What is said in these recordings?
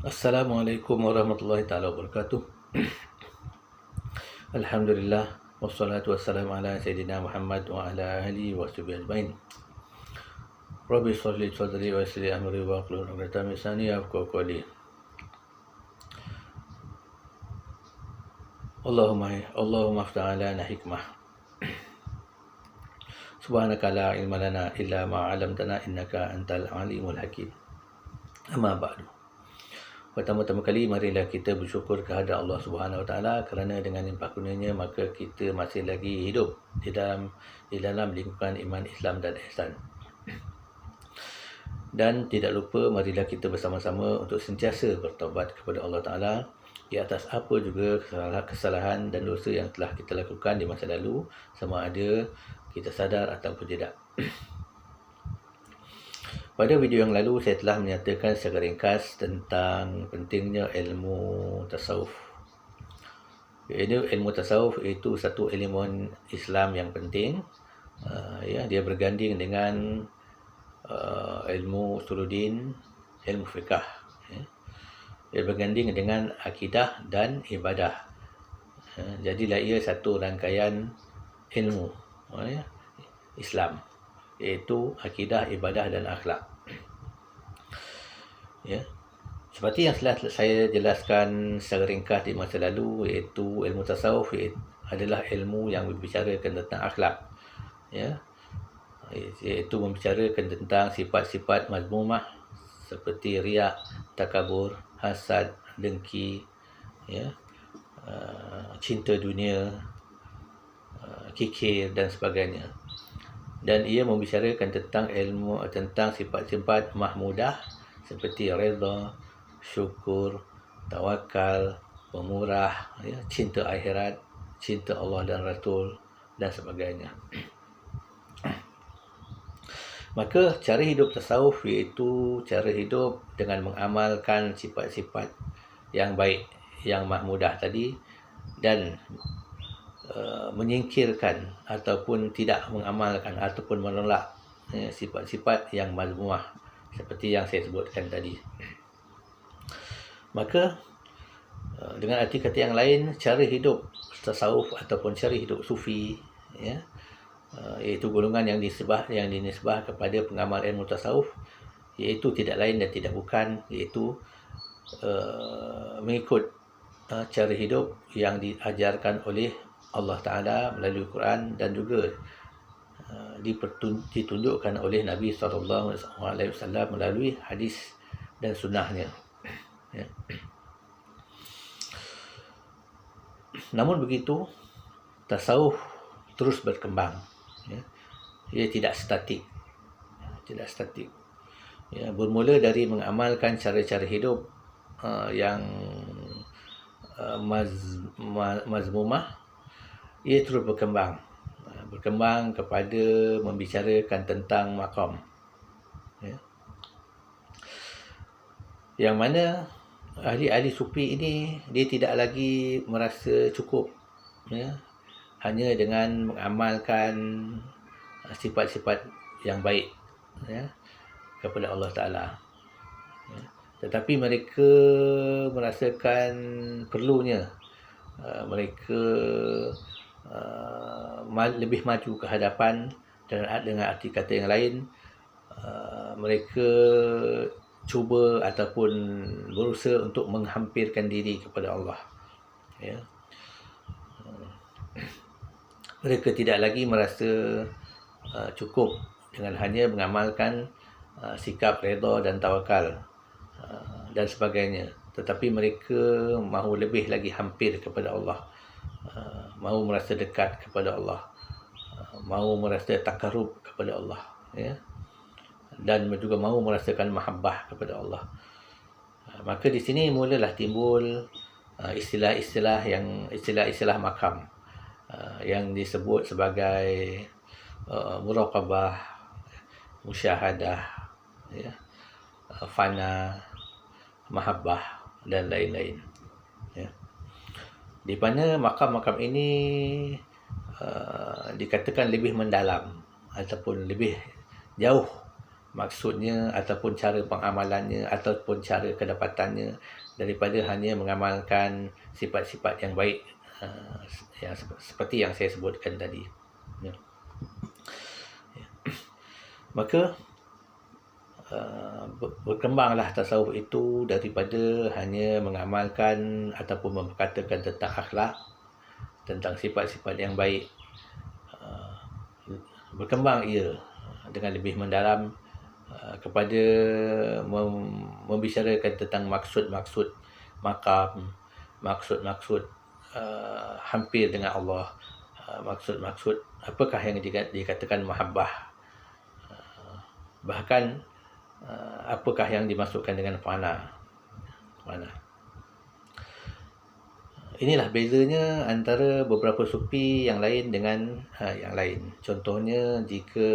Assalamualaikum warahmatullahi taala wabarakatuh. Alhamdulillah wassalatu wassalamu ala sayyidina Muhammad wa ala alihi wa sahbihi ajmain. Rabbi shalli sadri wa yassir li amri wa hlul 'uqdatam min lisani yafqahu qawli. Allahumma aftah lana hikmah. Subhanaka la ilma lana illa ma 'allamtana innaka antal alimul hakim. Amma ba'du. Pertama-tama kali marilah kita bersyukur kehadrat Allah Subhanahu Wa Taala kerana dengan limpah kurnianya maka kita masih lagi hidup di dalam lingkungan iman, Islam dan ihsan. Dan tidak lupa marilah kita bersama-sama untuk sentiasa bertaubat kepada Allah Taala di atas apa juga kesalahan dan dosa yang telah kita lakukan di masa lalu, sama ada kita sadar ataupun tidak. Pada video yang lalu saya telah menyatakan secara ringkas tentang pentingnya ilmu tasawuf. Ilmu tasawuf itu satu elemen Islam yang penting. Dia berganding dengan ilmu usuluddin, ilmu fiqah. Dia berganding dengan akidah dan ibadah. Jadilah ia satu rangkaian ilmu Islam, iaitu akidah, ibadah dan akhlak. Seperti yang telah saya jelaskan secara ringkas di masa lalu, iaitu ilmu tasawuf adalah ilmu yang membicarakan tentang akhlak, iaitu membicarakan tentang sifat-sifat mazmumah seperti riak, takabur, hasad, dengki, cinta dunia, kikir dan sebagainya. Dan ia membicarakan tentang sifat-sifat mahmudah seperti redha, syukur, tawakal, pemurah, cinta akhirat, cinta Allah dan Rasul dan sebagainya. Maka cara hidup tasawuf iaitu cara hidup dengan mengamalkan sifat-sifat yang baik, yang mahmudah tadi, dan menyingkirkan ataupun tidak mengamalkan ataupun menolak sifat-sifat yang mazmumah seperti yang saya sebutkan tadi. Maka dengan arti kata yang lain, cara hidup tasawuf ataupun cara hidup sufi, iaitu golongan yang dinisbah kepada pengamal ilmu tasawuf, iaitu tidak lain dan tidak bukan, iaitu mengikut cara hidup yang diajarkan oleh Allah Ta'ala melalui Quran dan juga ditunjukkan oleh Nabi SAW melalui hadis dan sunnahnya. Namun begitu, tasawuf terus berkembang. Ia tidak statik. Bermula dari mengamalkan cara-cara hidup yang mazmumah, ia terus berkembang kepada membicarakan tentang maqam, yang mana ahli-ahli sufi ini dia tidak lagi merasa cukup hanya dengan mengamalkan sifat-sifat yang baik kepada Allah Ta'ala, tetapi mereka merasakan perlunya mereka lebih maju ke hadapan, dan dengan arti kata yang lain, mereka cuba ataupun berusaha untuk menghampirkan diri kepada Allah. Mereka tidak lagi merasa cukup dengan hanya mengamalkan sikap redha dan tawakal dan sebagainya, tetapi mereka mahu lebih lagi hampir kepada Allah, mahu merasa dekat kepada Allah, mahu merasa takarub kepada Allah, dan juga mahu merasakan mahabbah kepada Allah. Maka di sini mulalah timbul istilah-istilah makam yang disebut sebagai muraqabah, musyahadah, fana, mahabbah dan lain-lain. Di mana makam-makam ini dikatakan lebih mendalam ataupun lebih jauh maksudnya ataupun cara pengamalannya ataupun cara kedapatannya daripada hanya mengamalkan sifat-sifat yang baik yang seperti yang saya sebutkan tadi. Ya. Maka berkembanglah tasawuf itu daripada hanya mengamalkan ataupun memperkatakan tentang akhlak, tentang sifat-sifat yang baik. Berkembang ia dengan lebih mendalam kepada membicarakan tentang maksud-maksud makam, maksud-maksud hampir dengan Allah, maksud-maksud apakah yang dikatakan mahabbah, bahkan apakah yang dimasukkan dengan fana. Inilah bezanya antara beberapa sufi yang lain dengan yang lain. Contohnya jika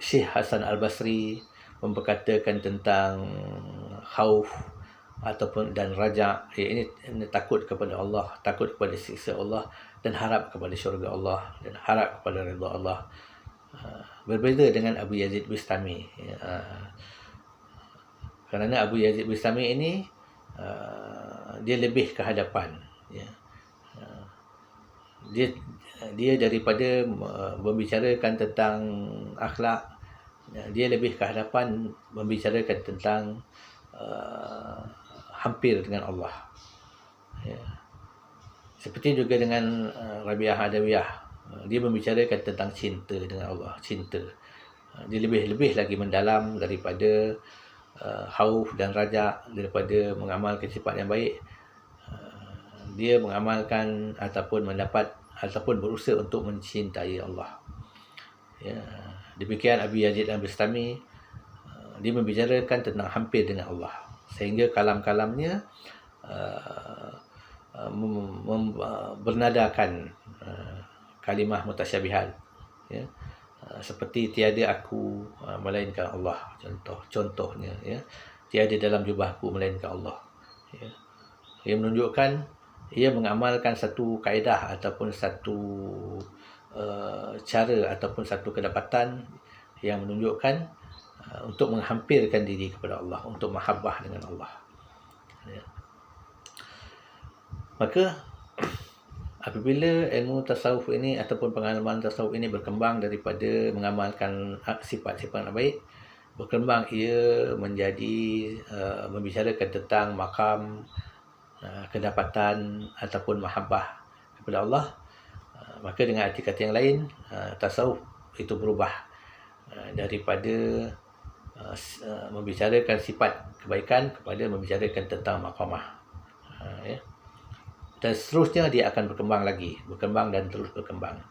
Syekh Hasan Al-Basri memperkatakan tentang khauf ataupun dan raja, ini takut kepada Allah, takut kepada siksa Allah dan harap kepada syurga Allah dan harap kepada redha Allah. Berbeza dengan Abu Yazid Bustami. Kerana Abu Yazid Bustami ini dia lebih ke hadapan, ya. Dia daripada membicarakan tentang akhlak, dia lebih ke hadapan membicarakan tentang hampir dengan Allah, ya. Seperti juga dengan Rabi'ah Adawiyah, dia membicarakan tentang cinta dengan Allah, cinta. Dia lebih lagi mendalam daripada khauf dan raja, daripada mengamalkan sifat yang baik. Dia mengamalkan ataupun mendapat ataupun berusaha untuk mencintai Allah, ya. Demikian Abu Yazid Al-Bustami, dia membicarakan tentang hampir dengan Allah, sehingga kalam-kalamnya bernadakan kalimah mutasyabihat, ya. Seperti tiada aku melainkan Allah, contohnya, ya. Tiada dalam jubahku melainkan Allah, ya. Ia menunjukkan ia mengamalkan satu kaedah ataupun satu cara ataupun satu kedapatan yang menunjukkan untuk menghampirkan diri kepada Allah, untuk mahabbah dengan Allah, ya. Maka apabila ilmu tasawuf ini ataupun pengalaman tasawuf ini berkembang daripada mengamalkan sifat-sifat yang baik, berkembang ia menjadi membicarakan tentang makam, kedapatan ataupun mahabbah kepada Allah, maka dengan arti kata yang lain, tasawuf itu berubah daripada membicarakan sifat kebaikan kepada membicarakan tentang maqamah, ya. Dan seterusnya dia akan berkembang lagi, berkembang dan terus berkembang,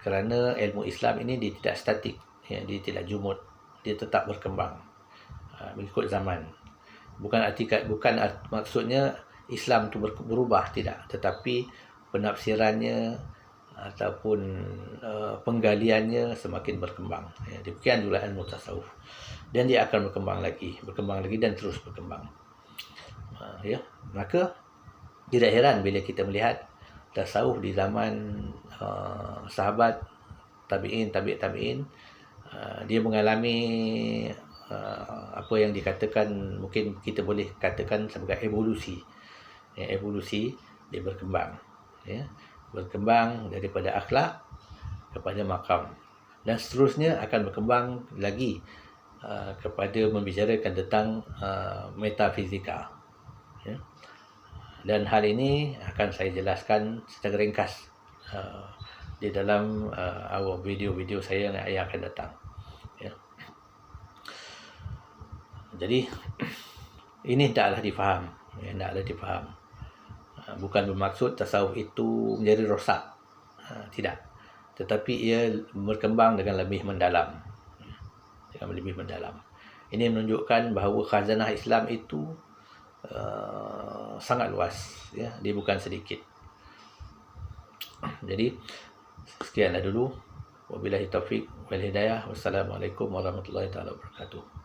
kerana ilmu Islam ini dia tidak statik, ya, dia tidak jumud, dia tetap berkembang mengikut zaman. Bukan maksudnya Islam itu berubah, tidak, tetapi penafsirannya ataupun penggaliannya semakin berkembang, ya. Demikian juga ilmu tasawuf, dan dia akan berkembang lagi dan terus berkembang, ya. Maka tidak heran bila kita melihat tasawuf di zaman sahabat, tabi'in, dia mengalami apa yang dikatakan, mungkin kita boleh katakan sebagai evolusi, ya. Evolusi dia berkembang, ya. Berkembang daripada akhlak kepada makam, dan seterusnya akan berkembang lagi kepada membicarakan tentang metafizika, ya. Dan hal ini akan saya jelaskan secara ringkas di dalam video-video saya yang akan datang, ya. Jadi ini tidaklah difaham, ya, tidaklah difaham. Bukan bermaksud tasawuf itu menjadi rosak, tidak. Tetapi ia berkembang dengan lebih mendalam, Ini menunjukkan bahawa khazanah Islam itu sangat luas, ya. Dia bukan sedikit. Jadi sekianlah dulu. Wabillahi taufiq wal hidayah. Wassalamualaikum warahmatullahi wabarakatuh.